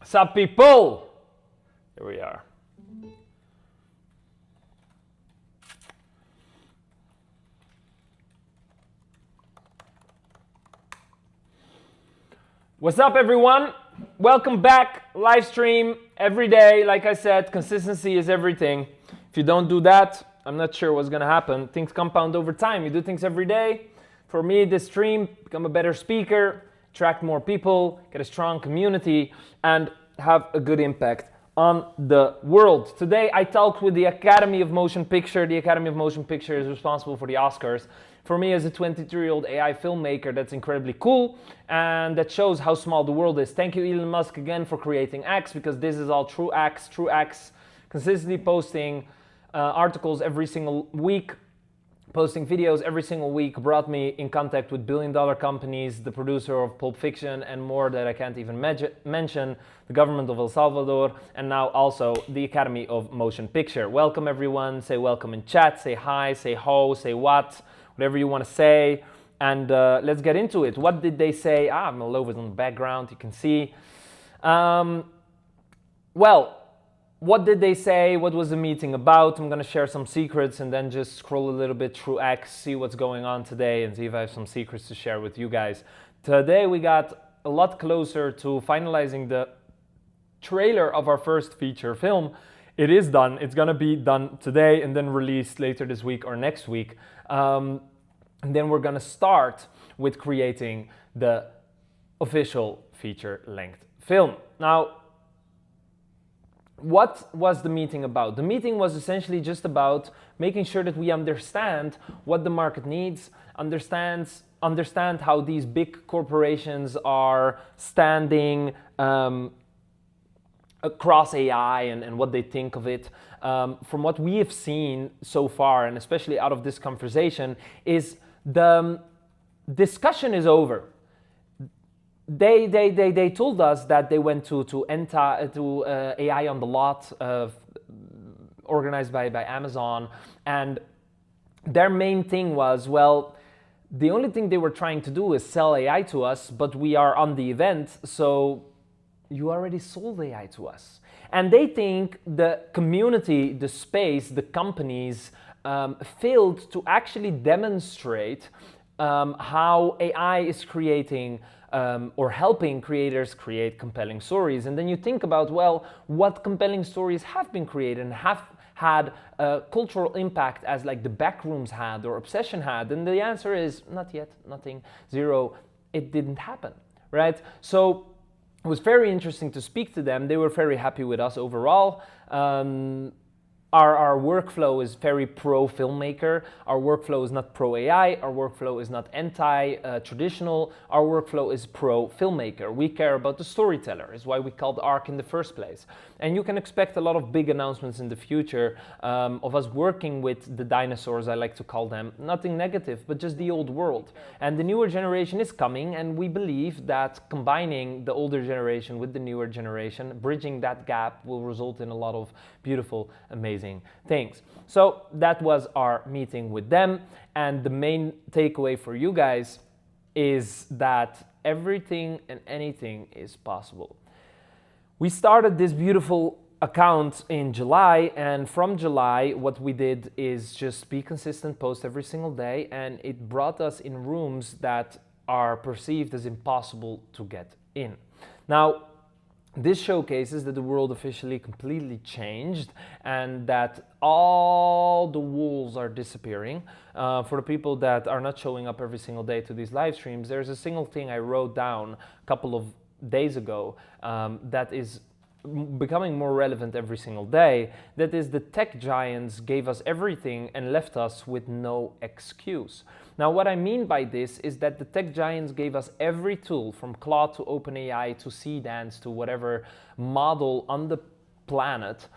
Sup, people? Here we are. What's up, everyone? Welcome back. Live stream every day. Like I said, consistency is everything. If you don't do that, I'm not sure what's gonna happen. Things compound over time. You do things every day. For me, this stream, become a better speaker, attract more people, get a strong community, and have a good impact on the world. Today, I talked with the Academy of Motion Picture. The Academy of Motion Picture is responsible for the Oscars. For me, as a 23-year-old AI filmmaker, that's incredibly cool, and that shows how small the world is. Thank you, Elon Musk, again for creating X, because this is all True X, consistently posting articles every single week, posting videos every single week, brought me in contact with billion-dollar companies, the producer of Pulp Fiction, and more that I can't even mention, the government of El Salvador, and now also the Academy of Motion Picture. Welcome, everyone. Say welcome in chat, say hi, say ho, say what, whatever you want to say, and let's get into it. What did they say? I'm all over it on the background, you can see. Well, what did they say? What was the meeting about? I'm going to share some secrets and then just scroll a little bit through X, see what's going on today, and see if I have some secrets to share with you guys. Today we got a lot closer to finalizing the trailer of our first feature film. It is done. It's going to be done today and then released later this week or next week. And then we're going to start with creating the official feature-length film. Now, what was the meeting about? The meeting was essentially just about making sure that we understand what the market needs, understand how these big corporations are standing across AI and what they think of it. From what we have seen so far, and especially out of this conversation, is the discussion is over. They told us that they went to AI on the Lot, organized by Amazon, and their main thing was, well, the only thing they were trying to do is sell AI to us, but we are on the event, so you already sold AI to us. And they think the community, the space, the companies failed to actually demonstrate how AI is creating or helping creators create compelling stories. And then you think about, well, what compelling stories have been created and have had a cultural impact as like the Backrooms had or Obsession had? And the answer is not yet, nothing, zero. It didn't happen, right? So it was very interesting to speak to them. They were very happy with us overall. Our workflow is very pro-filmmaker. Our workflow is not pro-AI. Our workflow is not anti-traditional. Our workflow is pro-filmmaker. We care about the storyteller, is why we called ARC in the first place. And you can expect a lot of big announcements in the future of us working with the dinosaurs, I like to call them. Nothing negative, but just the old world. And the newer generation is coming, and we believe that combining the older generation with the newer generation, bridging that gap, will result in a lot of beautiful, amazing things. So that was our meeting with them, and the main takeaway for you guys is that everything and anything is possible. We started this beautiful account in July, and from July what we did is just be consistent, post every single day, and it brought us in rooms that are perceived as impossible to get in. Now, this showcases that the world officially completely changed and that all the walls are disappearing. For the people that are not showing up every single day to these live streams, there's a single thing I wrote down a couple of days ago that is becoming more relevant every single day. That is, the tech giants gave us everything and left us with no excuse. Now, what I mean by this is that the tech giants gave us every tool, from Claude to OpenAI to Seedance to whatever model on the planet,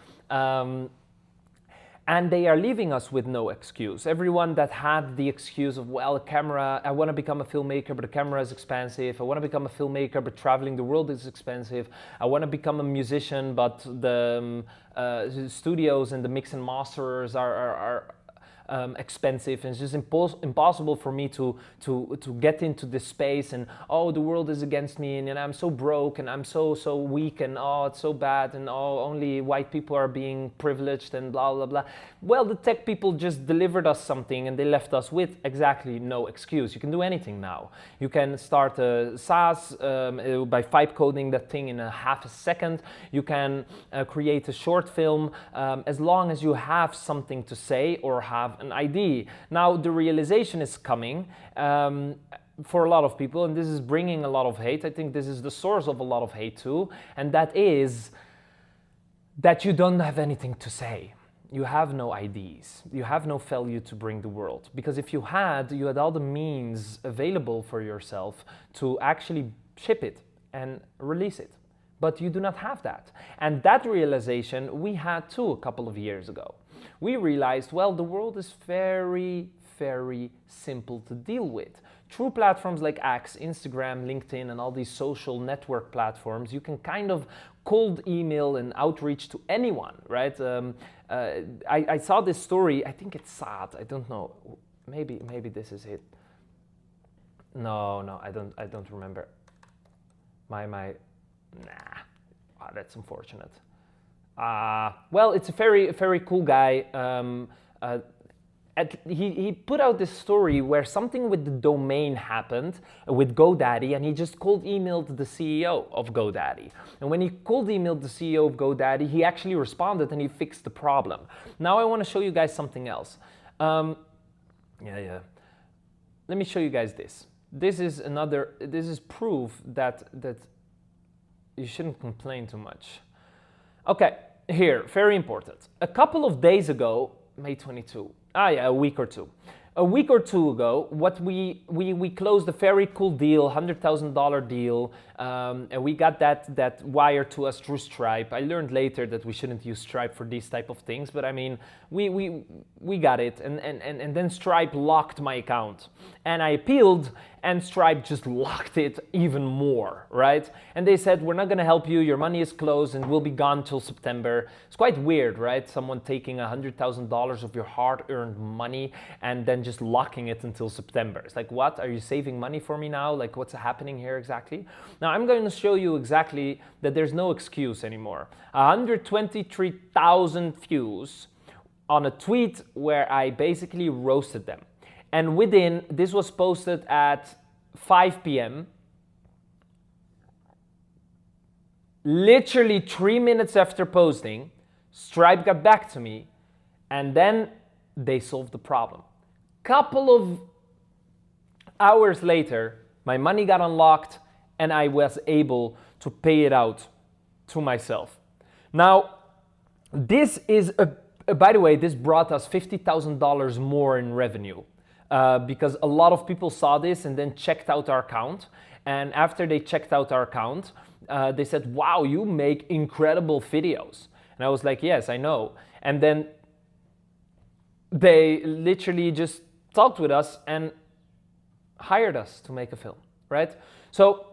and they are leaving us with no excuse. Everyone that had the excuse of, well, a camera, I want to become a filmmaker, but the camera is expensive. I want to become a filmmaker, but traveling the world is expensive. I want to become a musician, but the studios and the mix and masters are expensive, and it's just impossible for me to get into this space, and oh, the world is against me, and I'm so broke, and I'm so weak, and oh, it's so bad, and oh, only white people are being privileged, and blah blah blah. Well, the tech people just delivered us something, and they left us with exactly no excuse. You can do anything now. You can start a SaaS by vibe coding that thing in a half a second. You can create a short film as long as you have something to say or have an idea. Now the realization is coming for a lot of people, and this is bringing a lot of hate. I think this is the source of a lot of hate too, and that is that you don't have anything to say. You have no ideas. You have no value to bring the world. Because if you had all the means available for yourself to actually ship it and release it. But you do not have that. And that realization we had too a couple of years ago. We realized, well, the world is very, very simple to deal with. Through platforms like X, Instagram, LinkedIn, and all these social network platforms, you can kind of cold email and outreach to anyone, right? I saw this story. I think it's sad. I don't know. Maybe this is it. No, I don't remember. Nah. Oh, that's unfortunate. Well, it's a very cool guy. He put out this story where something with the domain happened with GoDaddy, and he just cold emailed the CEO of GoDaddy. And when he cold emailed the CEO of GoDaddy, he actually responded and he fixed the problem. Now I want to show you guys something else. Let me show you guys this. This is proof that you shouldn't complain too much. Okay, here, very important. A couple of days ago, May 22. A week or two. A week or two ago, what we closed a very cool deal, $100,000 deal, and we got that wired to us through Stripe. I learned later that we shouldn't use Stripe for these type of things, but I mean, we got it, and then Stripe locked my account, and I appealed, and Stripe just locked it even more, right? And they said, we're not gonna help you, your money is closed and will be gone till September. It's quite weird, right? Someone taking $100,000 of your hard-earned money and then just locking it until September. It's like, what? Are you saving money for me now? Like, what's happening here exactly? Now, I'm going to show you exactly that there's no excuse anymore. 123,000 views on a tweet where I basically roasted them. And this was posted at 5 p.m. Literally 3 minutes after posting, Stripe got back to me, and then they solved the problem. Couple of hours later, my money got unlocked, and I was able to pay it out to myself. Now, this is, by the way, this brought us $50,000 more in revenue. Because a lot of people saw this and then checked out our account. And after they checked out our account, they said, wow, you make incredible videos. And I was like, yes, I know. And then they literally just talked with us and hired us to make a film, right? So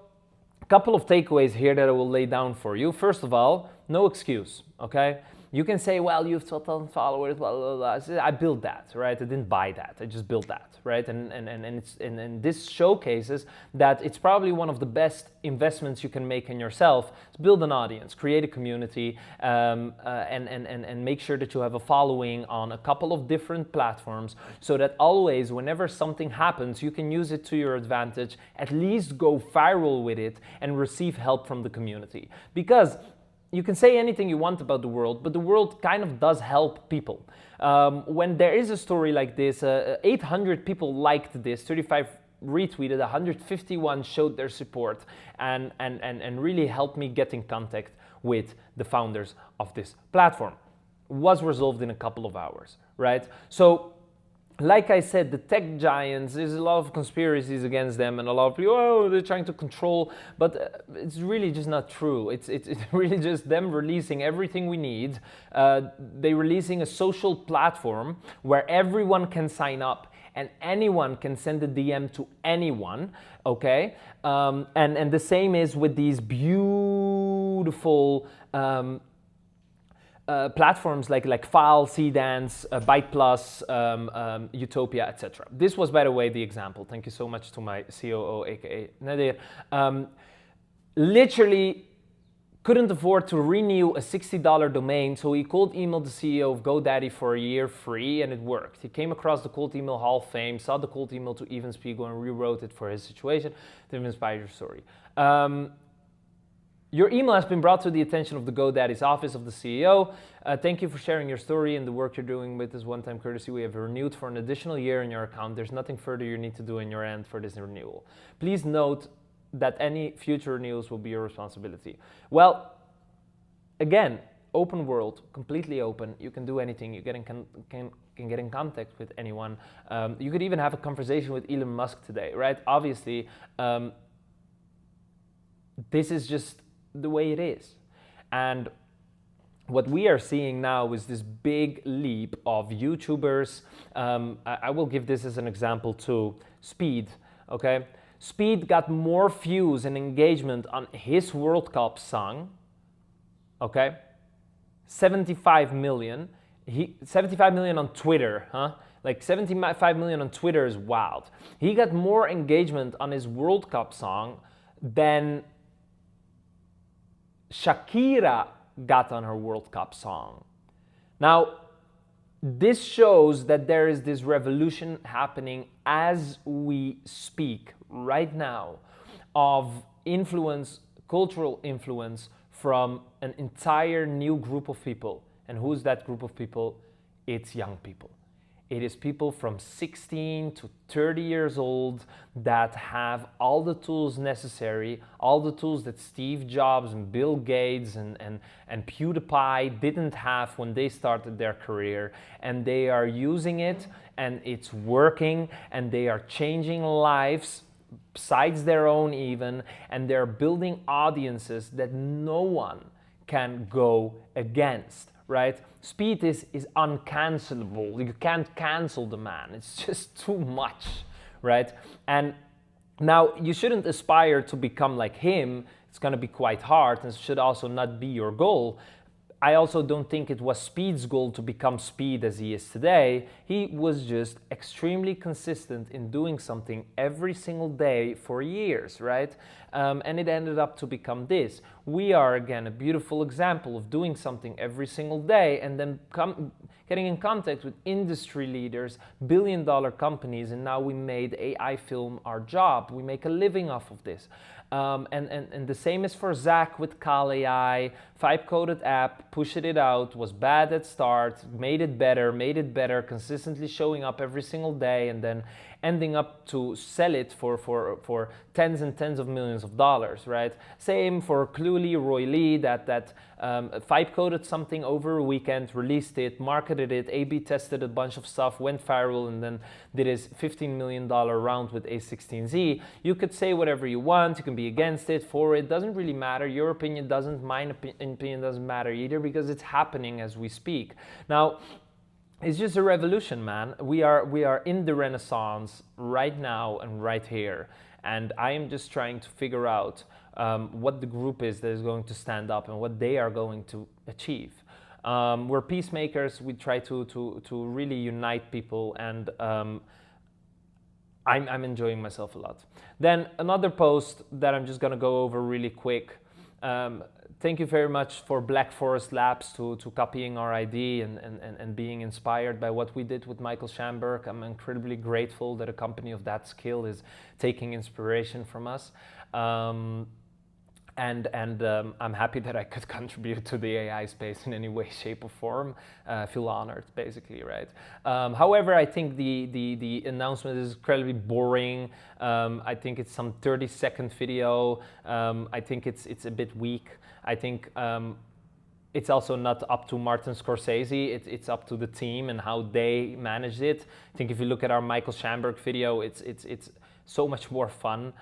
a couple of takeaways here that I will lay down for you. First of all, no excuse, okay? You can say, well, you have 12,000 followers, blah, blah, blah. I built that, right? I didn't buy that. I just built that, right? And this showcases that it's probably one of the best investments you can make in yourself. Is build an audience, create a community, and make sure that you have a following on a couple of different platforms so that always, whenever something happens, you can use it to your advantage, at least go viral with it and receive help from the community. Because you can say anything you want about the world, but the world kind of does help people. When there is a story like this, 800 people liked this, 35 retweeted, 151 showed their support, and really helped me get in contact with the founders of this platform. It was resolved in a couple of hours, right? So, like I said, the tech giants, there's a lot of conspiracies against them, and a lot of people, oh, they're trying to control, but it's really just not true. It's really just them releasing everything we need. They're releasing a social platform where everyone can sign up and anyone can send a DM to anyone, okay? And the same is with these beautiful platforms like File, Cdance, Byte Plus, Utopia, etc. This was, by the way, the example. Thank you so much to my COO, aka Nadir. Literally couldn't afford to renew a $60 domain, so he cold emailed the CEO of GoDaddy for a year free, and it worked. He came across the Cold Email Hall of Fame, saw the cold email to Evan Spiegel, and rewrote it for his situation to inspire your story. Your email has been brought to the attention of the GoDaddy's office of the CEO. Thank you for sharing your story and the work you're doing with this one-time courtesy. We have renewed for an additional year in your account. There's nothing further you need to do in your end for this renewal. Please note that any future renewals will be your responsibility. Well, again, open world, completely open. You can do anything. You can get in contact with anyone. You could even have a conversation with Elon Musk today, right? Obviously, this is just the way it is. And what we are seeing now is this big leap of YouTubers. I will give this as an example too. Speed, okay? Speed got more views and engagement on his World Cup song, okay? 75 million. 75 million on Twitter, huh? Like 75 million on Twitter is wild. He got more engagement on his World Cup song than Shakira got on her World Cup song. Now, this shows that there is this revolution happening as we speak right now of influence, cultural influence from an entire new group of people. And who's that group of people? It's young people. It is people from 16 to 30 years old that have all the tools necessary, all the tools that Steve Jobs and Bill Gates and PewDiePie didn't have when they started their career. And they are using it, and it's working, and they are changing lives, besides their own even, and they're building audiences that no one can go against. Right? Speed is uncancelable. You can't cancel the man. It's just too much, right? And now you shouldn't aspire to become like him. It's going to be quite hard, and it should also not be your goal. I also don't think it was Speed's goal to become Speed as he is today. He was just extremely consistent in doing something every single day for years, right? And it ended up to become this. We are, again, a beautiful example of doing something every single day and then getting in contact with industry leaders, billion-dollar companies, and now we made AI film our job. We make a living off of this. And the same is for Zach with Kal AI, Vibe-coded app, pushed it out, was bad at start, made it better, consistently showing up every single day, and then ending up to sell it for tens and tens of millions of dollars, right? Same for Cluely, Roy Lee, that Vibe-coded something over a weekend, released it, marketed it, A/B tested a bunch of stuff, went viral, and then did his $15 million round with A16Z. You could say whatever you want, you can be against it, for it, doesn't really matter. Your opinion doesn't, mine opinion doesn't matter either, because it's happening as we speak. Now, it's just a revolution, man. We are in the Renaissance right now and right here. And I am just trying to figure out what the group is that is going to stand up and what they are going to achieve. We're peacemakers. We try to really unite people, and I'm enjoying myself a lot. Then another post that I'm just gonna go over really quick. Thank you very much for Black Forest Labs to copying our ID and being inspired by what we did with Michael Schamberg. I'm incredibly grateful that a company of that skill is taking inspiration from us. I'm happy that I could contribute to the AI space in any way, shape, or form. I feel honored, basically, right? However, I think the announcement is incredibly boring. I think it's some 30-second video. I think it's a bit weak. I think it's also not up to Martin Scorsese. It's up to the team and how they managed it. I think if you look at our Michael Schamberg video, it's so much more fun.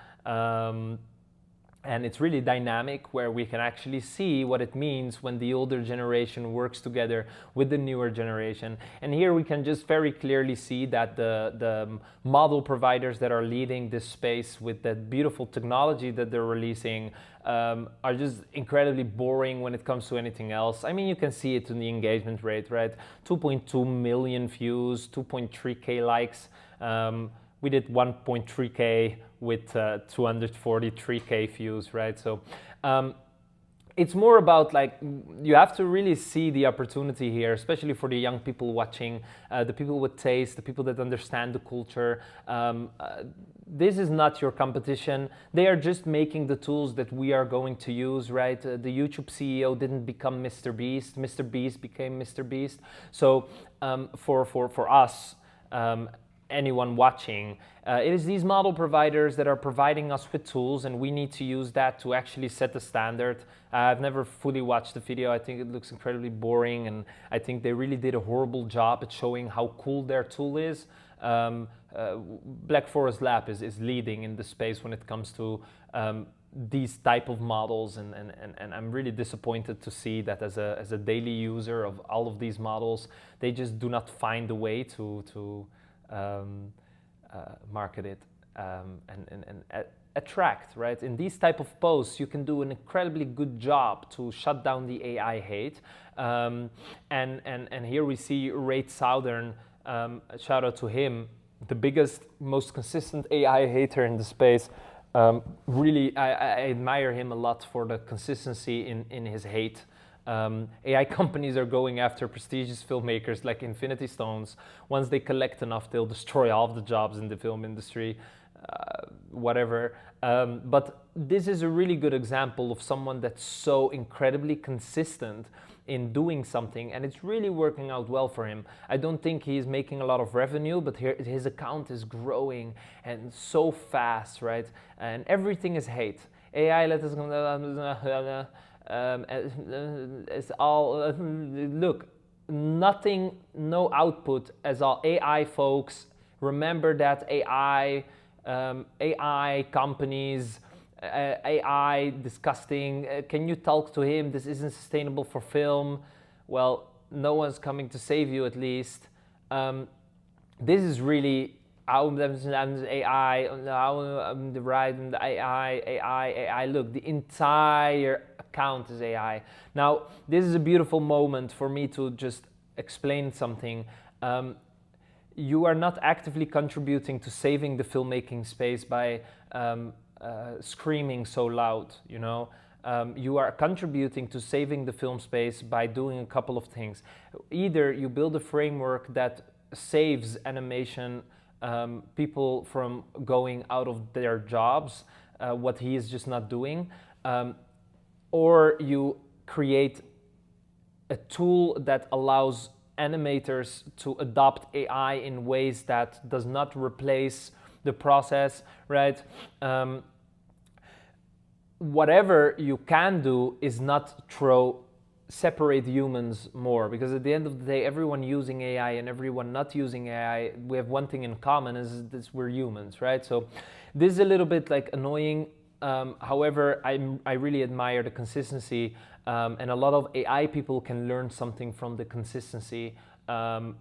And it's really dynamic, where we can actually see what it means when the older generation works together with the newer generation. And here we can just very clearly see that the model providers that are leading this space with that beautiful technology that they're releasing are just incredibly boring when it comes to anything else. I mean, you can see it in the engagement rate, right? 2.2 million views, 2.3K likes. We did 1.3K with 243K views, right? So it's more about, like, you have to really see the opportunity here, especially for the young people watching, the people with taste, the people that understand the culture. This is not your competition. They are just making the tools that we are going to use, right? The YouTube CEO didn't become Mr. Beast. Mr. Beast became Mr. Beast. So for us, anyone watching, it is these model providers that are providing us with tools, and we need to use that to actually set the standard. I've never fully watched the video. I think it looks incredibly boring, and I think they really did a horrible job at showing how cool their tool is. Black Forest Lab is leading in the space when it comes to these type of models, and I'm really disappointed to see that as a daily user of all of these models, they just do not find a way to market it and attract, right? In these type of posts, you can do an incredibly good job to shut down the AI hate. And here we see Ray Southern, shout out to him, the biggest, most consistent AI hater in the space. Really, I admire him a lot for the consistency in his hate. AI companies are going after prestigious filmmakers like Infinity Stones. Once they collect enough, they'll destroy all of the jobs in the film industry, whatever. But this is a really good example of someone that's so incredibly consistent in doing something, and it's really working out well for him. I don't think he's making a lot of revenue, but here his account is growing and so fast, right? And everything is hate. AI, let us it's all look, nothing, no output as all AI folks. Remember that AI companies, AI disgusting. Can you talk to him? This isn't sustainable for film. Well, no one's coming to save you, at least. This is really AI, the right, and the AI. Look, the entire account is AI. Now, this is a beautiful moment for me to just explain something. You are not actively contributing to saving the filmmaking space by screaming so loud, you know. You are contributing to saving the film space by doing a couple of things. Either you build a framework that saves animation people from going out of their jobs, what he is just not doing, or you create a tool that allows animators to adopt AI in ways that does not replace the process, right? Whatever you can do is not separate humans more, because at the end of the day, everyone using AI and everyone not using AI, we have one thing in common, is we're humans, right? So this is a little bit like annoying. However, I really admire the consistency, and a lot of AI people can learn something from the consistency, and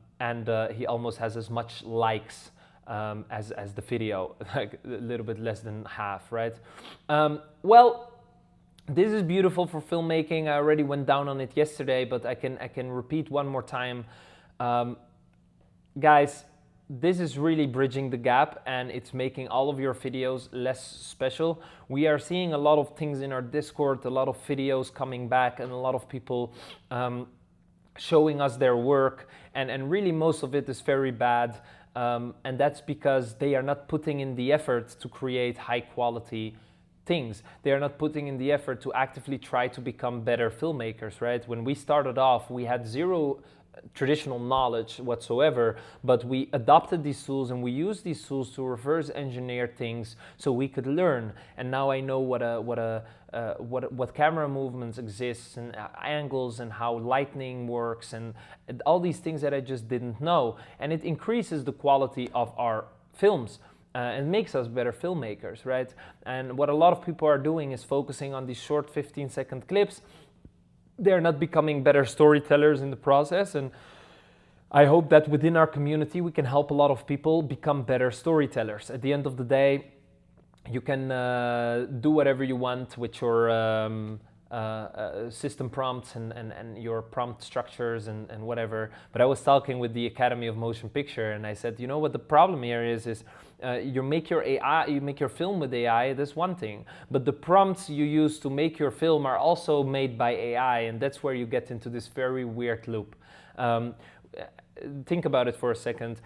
he almost has as much likes as the video, like a little bit less than half, right? Well, this is beautiful for filmmaking. I already went down on it yesterday, but I can repeat one more time. Guys, this is really bridging the gap, and it's making all of your videos less special. We are seeing a lot of things in our Discord, a lot of videos coming back, and a lot of people showing us their work, and really most of it is very bad. And that's because they are not putting in the effort to create high quality things. They are not putting in the effort to actively try to become better filmmakers, right? When we started off, we had zero traditional knowledge whatsoever, but we adopted these tools and we used these tools to reverse engineer things so we could learn. And now I know what camera movements exist, and angles, and how lighting works, and all these things that I just didn't know. And it increases the quality of our films. and makes us better filmmakers, right? And what a lot of people are doing is focusing on these short 15-second clips. They're not becoming better storytellers in the process, and I hope that within our community we can help a lot of people become better storytellers. At the end of the day, you can do whatever you want with your system prompts and your prompt structures and whatever. But I was talking with the Academy of Motion Picture, and I said, you know what the problem here is you make your AI, you make your film with AI, that's one thing. But the prompts you use to make your film are also made by AI, and that's where you get into this very weird loop. Think about it for a second.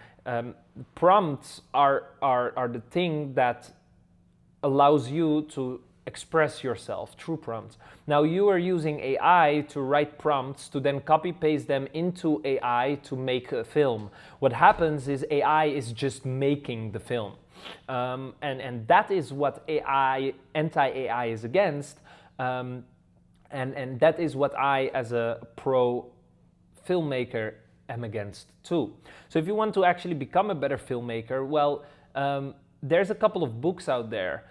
Prompts are the thing that allows you to express yourself through prompts. Now you are using AI to write prompts to then copy paste them into AI to make a film. What happens is AI is just making the film. And that is what anti-AI is against. And that is what I, as a pro filmmaker, am against too. So if you want to actually become a better filmmaker, well, there's a couple of books out there.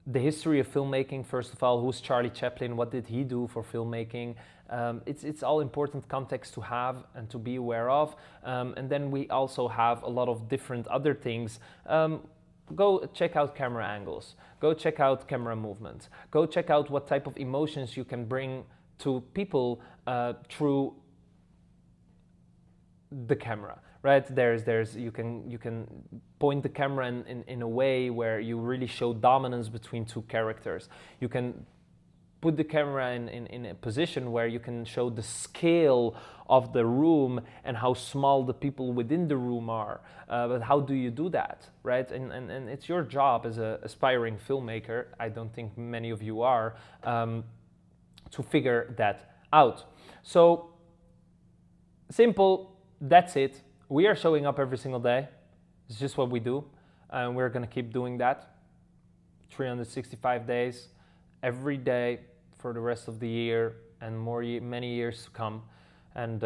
The history of filmmaking, first of all, who's Charlie Chaplin, what did he do for filmmaking? It's all important context to have and to be aware of. And then we also have a lot of different other things. Go check out camera angles. Go check out camera movements. Go check out what type of emotions you can bring to people through the camera. Right, you can point the camera in a way where you really show dominance between two characters. You can put the camera in a position where you can show the scale of the room and how small the people within the room are. But how do you do that, right? And it's your job as an aspiring filmmaker, I don't think many of you are, to figure that out. So, simple, that's it. We are showing up every single day. It's just what we do. And we're going to keep doing that 365 days, every day for the rest of the year and many years to come. And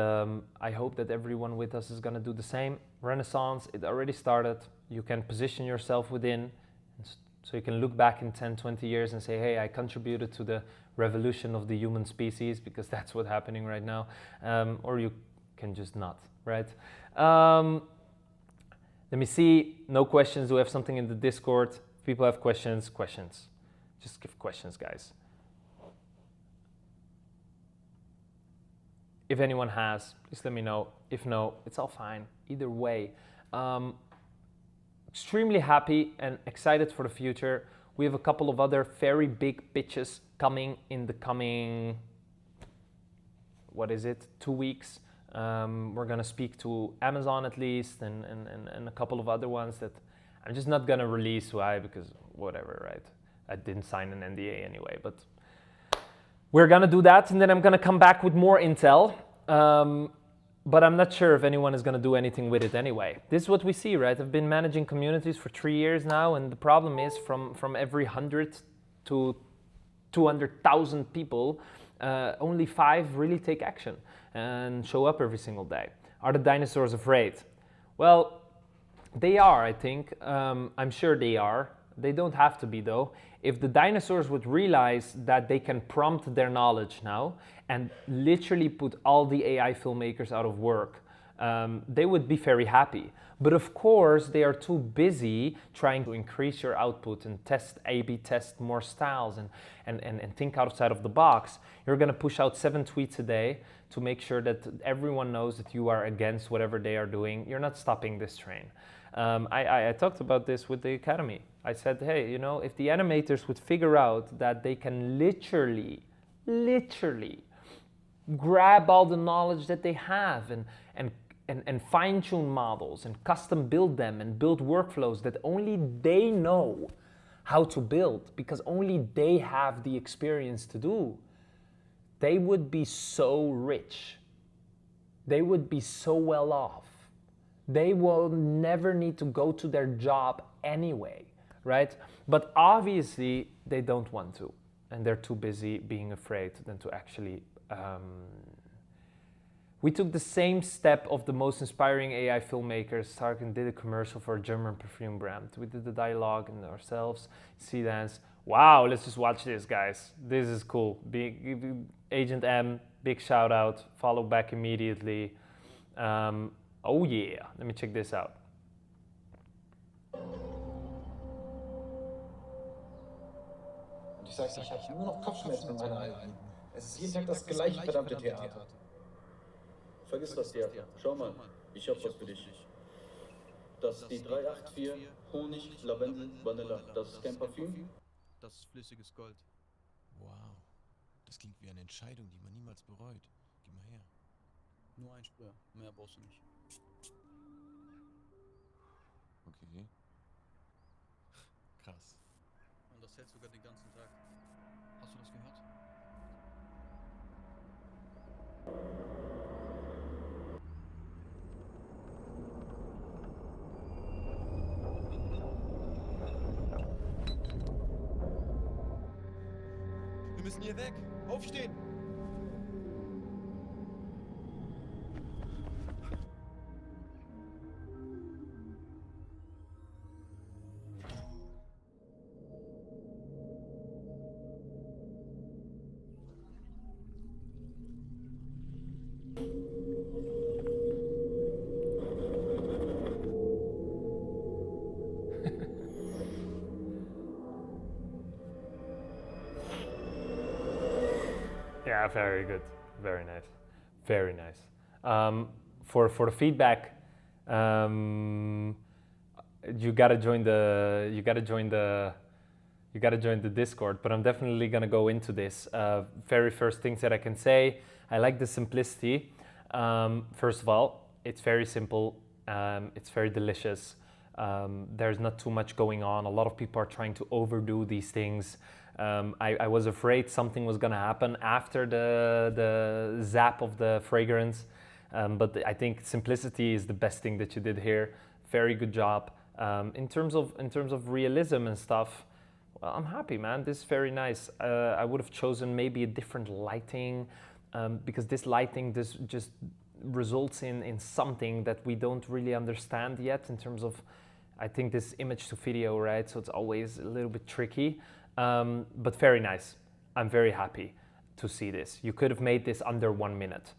I hope that everyone with us is going to do the same. Renaissance, it already started. You can position yourself within, so you can look back in 10, 20 years and say, hey, I contributed to the revolution of the human species, because that's what's happening right now. Or you can just not, right? Let me see. No questions. Do we have something in the Discord? If people have questions. Just give questions, guys. If anyone has, please let me know. If no, it's all fine. Either way. Extremely happy and excited for the future. We have a couple of other very big pitches coming in the coming, 2 weeks. We're going to speak to Amazon at least and a couple of other ones that I'm just not going to release. Why? Because whatever, right? I didn't sign an NDA anyway, but we're going to do that, and then I'm going to come back with more intel. But I'm not sure if anyone is going to do anything with it anyway. This is what we see, right? I've been managing communities for 3 years now, and the problem is from every 100 to 200,000 people, only 5 really take action and show up every single day. Are the dinosaurs afraid? Well, they are, I think. I'm sure they are. They don't have to be, though. If the dinosaurs would realize that they can prompt their knowledge now and literally put all the AI filmmakers out of work, they would be very happy. But of course, they are too busy trying to increase your output and A/B test more styles and think outside of the box. You're going to push out 7 tweets a day to make sure that everyone knows that you are against whatever they are doing. You're not stopping this train. I talked about this with the Academy. I said, hey, if the animators would figure out that they can literally grab all the knowledge that they have and fine-tune models and custom build them and build workflows that only they know how to build, because only they have the experience to do, they would be so rich. They would be so well off. They will never need to go to their job anyway, right? But obviously they don't want to, and they're too busy being afraid than to actually We took the same step of the most inspiring AI filmmakers. Sarkin did a commercial for a German perfume brand. We did the dialogue and ourselves. See dance. Wow, let's just watch this, guys. This is cool. Agent M, big shout out. Follow back immediately. Oh yeah, let me check this out. Und ich sagte, ich habe nur noch Kopfschmerzen mit meiner Alten. Es ist jeden Tag das gleiche verdammte Theater. Vergiss das, ja. Schau mal, ich hab was für dich. Das ist die 384 Honig, Lavendel, Vanilla. Das ist kein Parfüm. Das ist flüssiges Gold. Wow, das klingt wie eine Entscheidung, die man niemals bereut. Gib mal her. Nur ein Sprüher, mehr brauchst du nicht. Okay. Krass. Und das hält sogar den ganzen Tag. Hast du das gehört? Wir müssen hier weg. Aufstehen. Yeah, very good, very nice, very nice. For the feedback, you gotta join the Discord. But I'm definitely gonna go into this. Very first things that I can say, I like the simplicity. First of all, it's very simple. It's very delicious. There's not too much going on. A lot of people are trying to overdo these things. I was afraid something was gonna happen after the zap of the fragrance, but I think simplicity is the best thing that you did here. Very good job. In terms of realism and stuff, well, I'm happy, man. This is very nice. I would have chosen maybe a different lighting, because this lighting just results in something that we don't really understand yet in terms of, I think, this image to video, right? So it's always a little bit tricky. But very nice. I'm very happy to see this. You could have made this under 1 minute.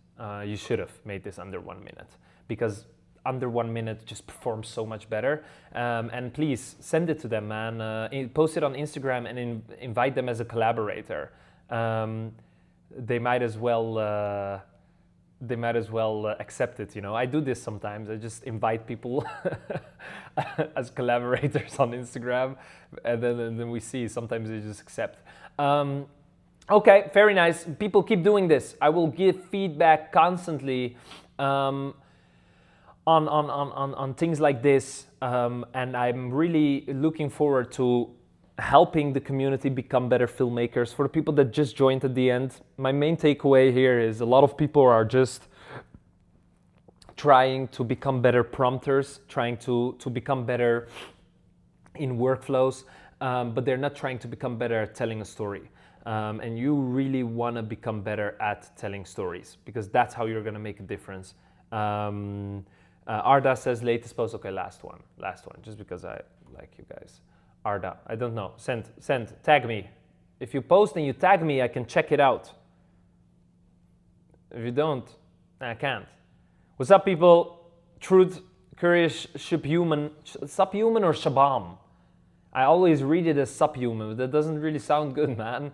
You should have made this under 1 minute, because under 1 minute just performs so much better. And please send it to them, man. Post it on Instagram and invite them as a collaborator. They might as well accept it. You know, I do this sometimes. I just invite people as collaborators on Instagram, and then we see. Sometimes they just accept. Okay, very nice. People keep doing this. I will give feedback constantly on things like this, and I'm really looking forward to helping the community become better filmmakers. For the people that just joined at the end, my main takeaway here is a lot of people are just trying to become better prompters, trying to become better in workflows, but they're not trying to become better at telling a story. And you really want to become better at telling stories, because that's how you're going to make a difference. Arda says latest post. Okay, last one, just because I like you guys. Arda, I don't know. Send, tag me. If you post and you tag me, I can check it out. If you don't, I can't. What's up, people? Truth, Curious, Subhuman or Shabam? I always read it as subhuman, but that doesn't really sound good, man.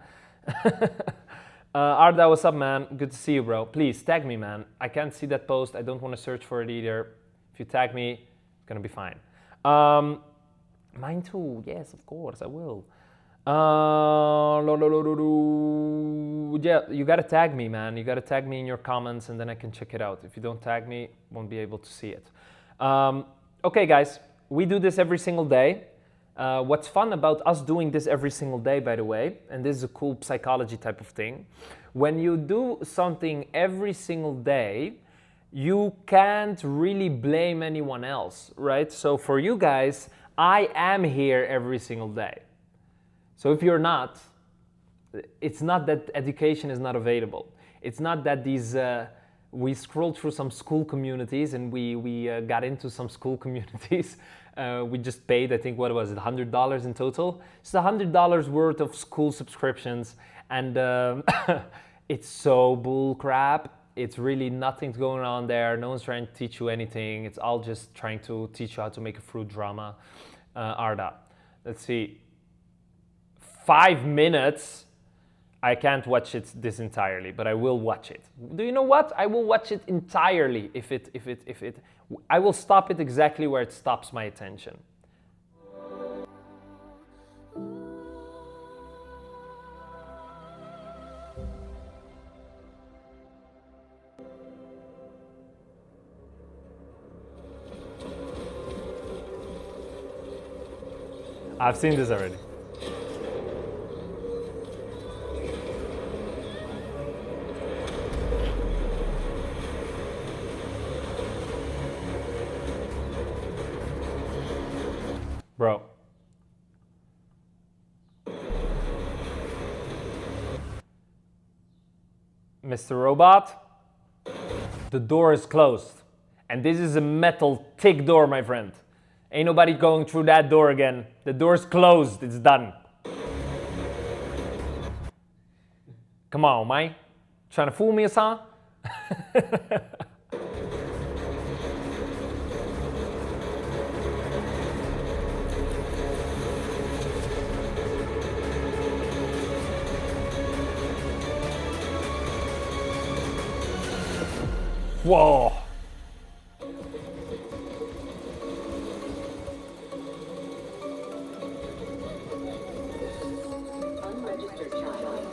Arda, what's up, man? Good to see you, bro. Please tag me, man. I can't see that post. I don't want to search for it either. If you tag me, it's gonna be fine. Mine too. Yes, of course, I will. Yeah, you gotta tag me, man. You gotta tag me in your comments, and then I can check it out. If you don't tag me, won't be able to see it. Okay, guys, we do this every single day. What's fun about us doing this every single day, by the way, and this is a cool psychology type of thing, when you do something every single day, you can't really blame anyone else, right? So for you guys, I am here every single day. So if you're not, it's not that education is not available. It's not that these we scrolled through some school communities and we got into some school communities. We just paid, I think, what was it, $100 in total? It's $100 worth of school subscriptions, and it's so bull crap. It's really nothing's going on there. No one's trying to teach you anything. It's all just trying to teach you how to make a fruit drama. Arda, let's see. 5 minutes. I can't watch it this entirely, but I will watch it. Do you know what? I will watch it entirely if it. I will stop it exactly where it stops my attention. I've seen this already. Bro. Mr. Robot, the door is closed. And this is a metal thick door, my friend. Ain't nobody going through that door again. The door's closed, it's done. Come on, man. Trying to fool me or something? Whoa. Unregistered child.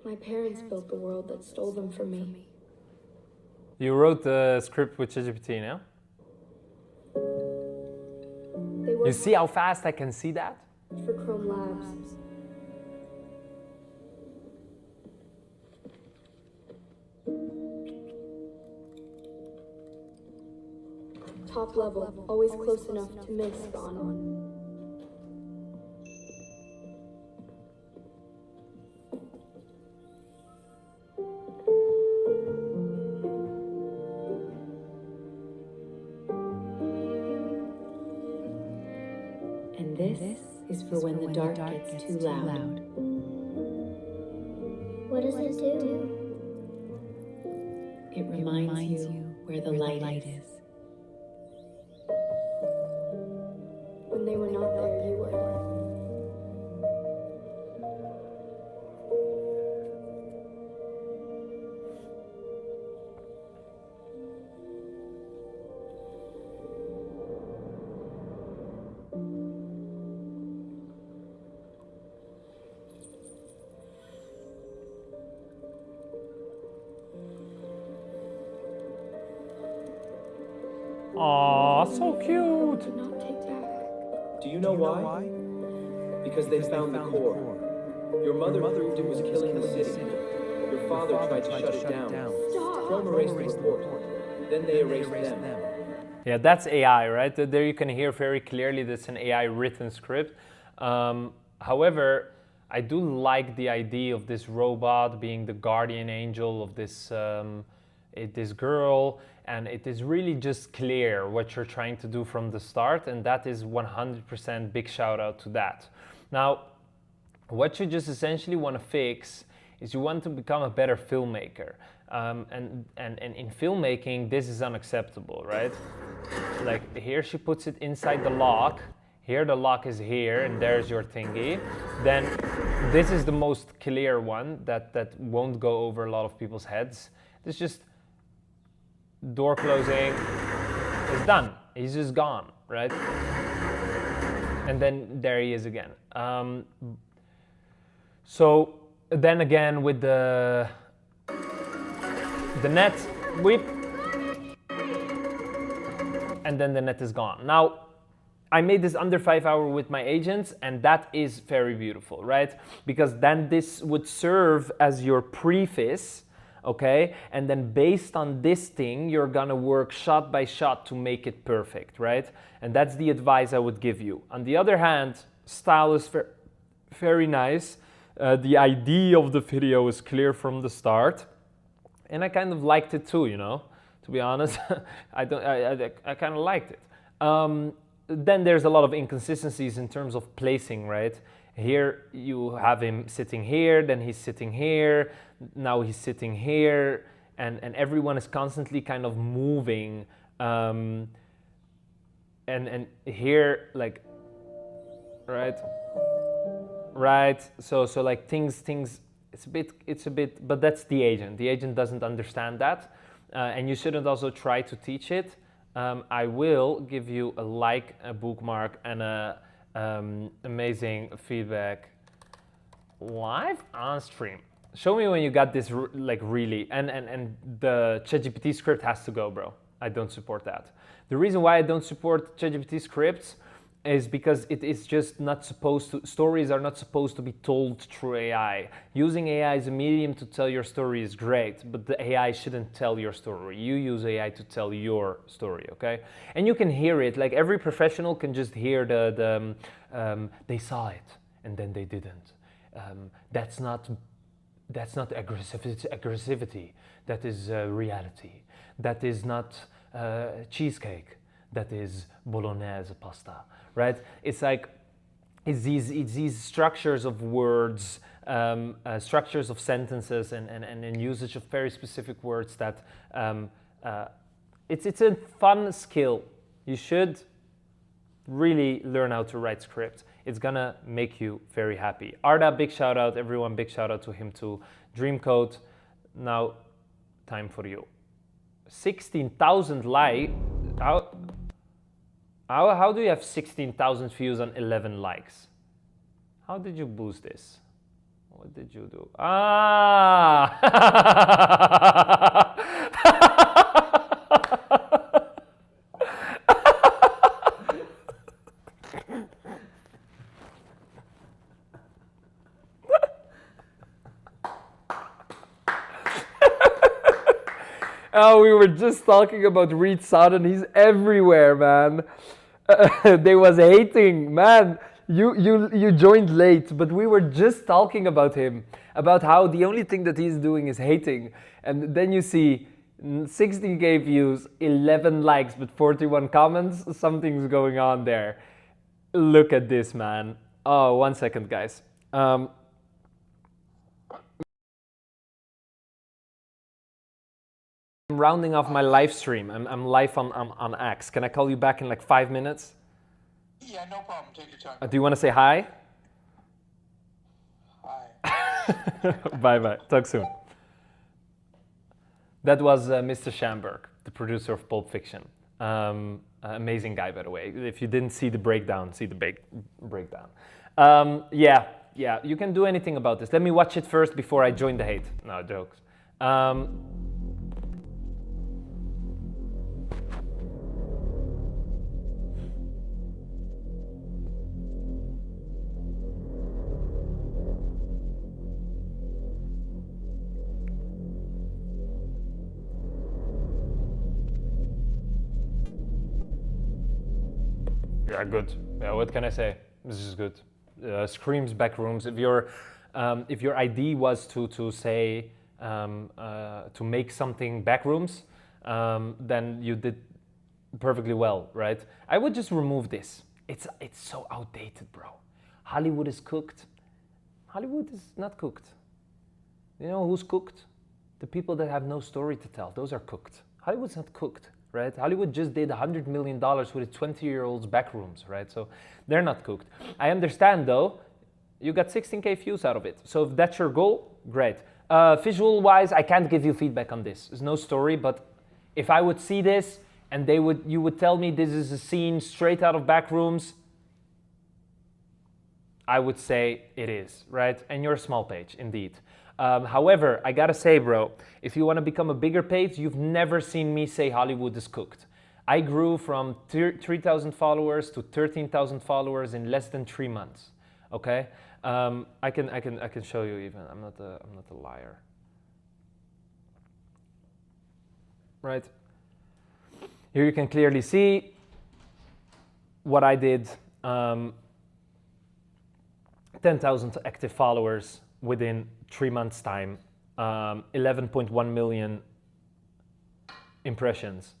My parents built the world that stole them from me. You wrote the script with ChatGPT, no? They You worked see how fast I can see that? for Chrome Labs. Top level, always close enough to miss Dawn. And this is for when the dark gets too loud. What does it do? It reminds you where the light is. When they were not there, you were. Aw, so cute. Did not take back. Do you know why? Because they found the core. Your mother proved it was killing the city. Your father tried to shut it down. Stop! Chrome erased the report. Then they erased them. Yeah, that's AI, right? There you can hear very clearly that's an AI written script. However, I do like the idea of this robot being the guardian angel of this this girl, and it is really just clear what you're trying to do from the start, and that is 100% big shout out to that. Now, what you just essentially want to fix is you want to become a better filmmaker. And in filmmaking, this is unacceptable, right? Like here she puts it inside the lock, here the lock is here, and there's your thingy. Then this is the most clear one that won't go over a lot of people's heads. It's just door closing, it's done. He's just gone, right? And then there he is again. So then again with the net, whip, and then the net is gone. Now, I made this under 5 hours with my agents, and that is very beautiful, right? Because then this would serve as your preface, okay? And then based on this thing, you're gonna work shot by shot to make it perfect, right? And that's the advice I would give you. On the other hand, style is very nice. The idea of the video is clear from the start. And I kind of liked it too, you know, to be honest. I kind of liked it. Then there's a lot of inconsistencies in terms of placing, right? Here you have him sitting here, then he's sitting here, now he's sitting here, and everyone is constantly kind of moving. And here, like, right? So like things, it's a bit, but that's the agent. The agent doesn't understand that, and you shouldn't also try to teach it. I will give you a like, a bookmark, and a amazing feedback live on stream. Show me when you got this like really, and the ChatGPT script has to go, bro. I don't support that. The reason why I don't support ChatGPT scripts is because it is just not supposed to, stories are not supposed to be told through AI. Using AI as a medium to tell your story is great, but the AI shouldn't tell your story. You use AI to tell your story, okay? And you can hear it, like every professional can just hear they saw it and then they didn't. That's not aggressivity, that is reality. That is not cheesecake, that is bolognese pasta. Right? It's like, it's these structures of words, structures of sentences, and usage of very specific words that it's a fun skill. You should really learn how to write scripts. It's gonna make you very happy. Arda, big shout out, everyone, big shout out to him too. Dreamcode, now time for you. 16,000 likes. How do you have 16,000 views on 11 likes? How did you boost this? What did you do? Ah! Oh, we were just talking about Reed Sutton. He's everywhere, man. They was hating, man. You joined late, but we were just talking about him, about how the only thing that he's doing is hating. And then you see 16K views, 11 likes, but 41 comments. Something's going on there. Look at this, man. Oh, 1 second, guys. I'm rounding off my live stream. I'm live on X. Can I call you back in like 5 minutes? Yeah, no problem. Take your time. Do you want to say hi? Hi. Bye-bye. Talk soon. That was Mr. Schamberg, the producer of Pulp Fiction. Amazing guy, by the way. If you didn't see the breakdown, see the breakdown. Yeah, you can do anything about this. Let me watch it first before I join the hate. No, jokes. Yeah, good. Yeah, what can I say? This is good. Screams backrooms. If your idea was to say to make something backrooms, then you did perfectly well, right? I would just remove this. It's so outdated, bro. Hollywood is cooked. Hollywood is not cooked. You know who's cooked? The people that have no story to tell. Those are cooked. Hollywood's not cooked. Right? Hollywood just did $100 million with a 20-year-old's backrooms, right? So they're not cooked. I understand though, you got 16K views out of it. So if that's your goal, great. Visual-wise, I can't give you feedback on this. There's no story, but if I would see this and you would tell me this is a scene straight out of Backrooms, I would say it is, right? And you're a small page, indeed. However, I gotta say, bro, if you want to become a bigger page, you've never seen me say Hollywood is cooked. I grew from 3,000 followers to 13,000 followers in less than 3 months. Okay, I can show you even. I'm not a liar. Right here, you can clearly see what I did. 10,000 active followers within 3 months' time. 11.1 million impressions.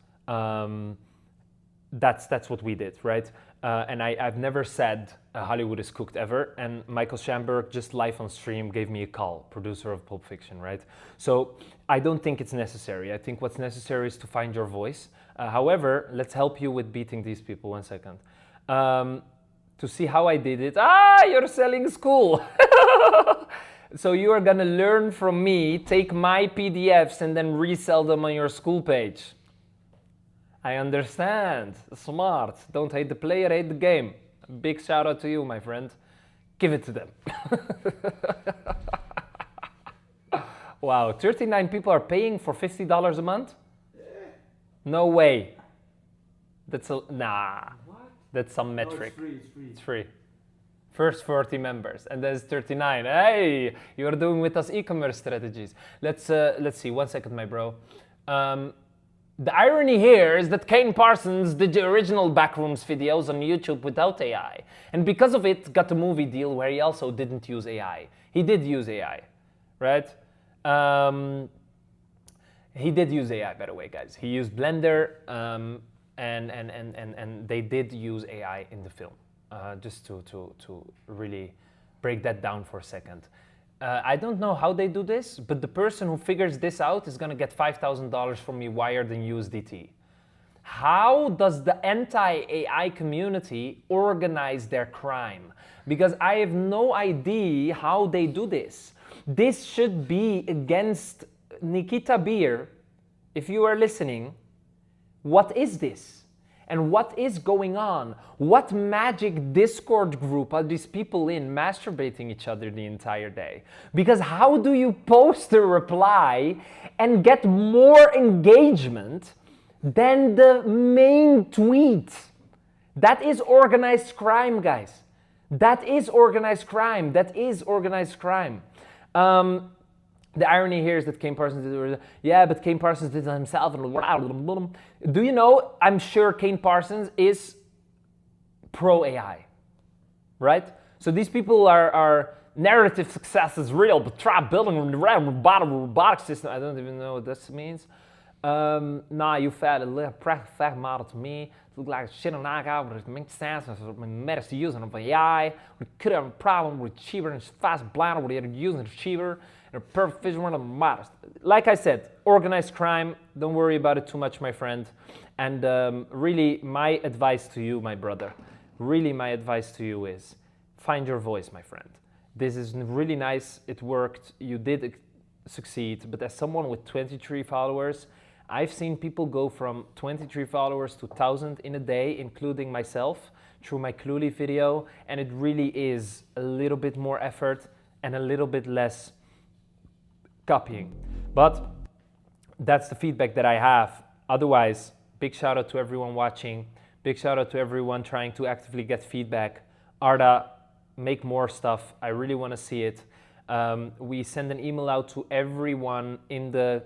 That's what we did, right? And I've never said Hollywood is cooked ever. And Michael Schamberg, just live on stream, gave me a call, producer of Pulp Fiction, right? So I don't think it's necessary. I think what's necessary is to find your voice. However, let's help you with beating these people. 1 second. To see how I did it. You're selling school. So you are gonna learn from me, take my PDFs and then resell them on your school page. I understand. Smart. Don't hate the player, hate the game. Big shout out to you, my friend. Give it to them. Wow, 39 people are paying for $50 a month? No way. That's that's some metric. No, it's free. It's free. First 40 members, and there's 39. Hey, you're doing with us e-commerce strategies. Let's see. 1 second, my bro. The irony here is that Kane Parsons did the original Backrooms videos on YouTube without AI, and because of it, got a movie deal where he also didn't use AI. He did use AI, right? He did use AI, by the way, guys. He used Blender, and they did use AI in the film. Just to really break that down for a second. I don't know how they do this, but the person who figures this out is gonna get $5,000 from me wired in USDT. How does the anti-AI community organize their crime? Because I have no idea how they do this. This should be against Nikita Beer. If you are listening, what is this? And what is going on? What magic Discord group are these people in masturbating each other the entire day? Because how do you post a reply and get more engagement than the main tweet? That is organized crime, guys. That is organized crime. That is organized crime. The irony here is that Kane Parsons did it. Yeah, but Kane Parsons did it himself. Do you know, I'm sure Kane Parsons is pro AI, right? So these people are narrative success is real, but try building a robotic system. I don't even know what this means. Nah, you fat a little pragmatic model to me. Look like a shit on knockout, but it makes sense. It's using of AI. We could have a problem with cheaper and fast blind, or they're using a cheaper. A perfect visual and modest. Like I said, organized crime. Don't worry about it too much, my friend. And really, my advice to you, my brother, really my advice to you is find your voice, my friend. This is really nice. It worked. You did succeed. But as someone with 23 followers, I've seen people go from 23 followers to 1,000 in a day, including myself, through my Cluely video. And it really is a little bit more effort and a little bit less copying. But that's the feedback that I have. Otherwise, big shout out to everyone watching. Big shout out to everyone trying to actively get feedback. Arda, make more stuff. I really want to see it. We send an email out to everyone in the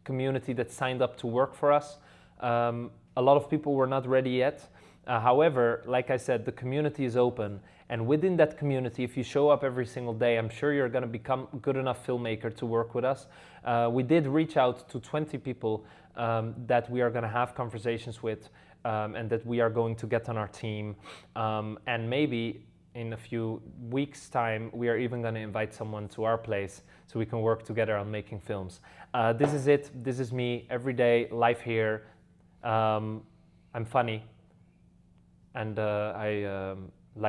community that signed up to work for us. A lot of people were not ready yet. However, like I said, the community is open. And within that community, if you show up every single day, I'm sure you're going to become a good enough filmmaker to work with us. We did reach out to 20 people that we are going to have conversations with and that we are going to get on our team. And maybe in a few weeks' time, we are even going to invite someone to our place so we can work together on making films. This is it. This is me every day, live here. I'm funny. And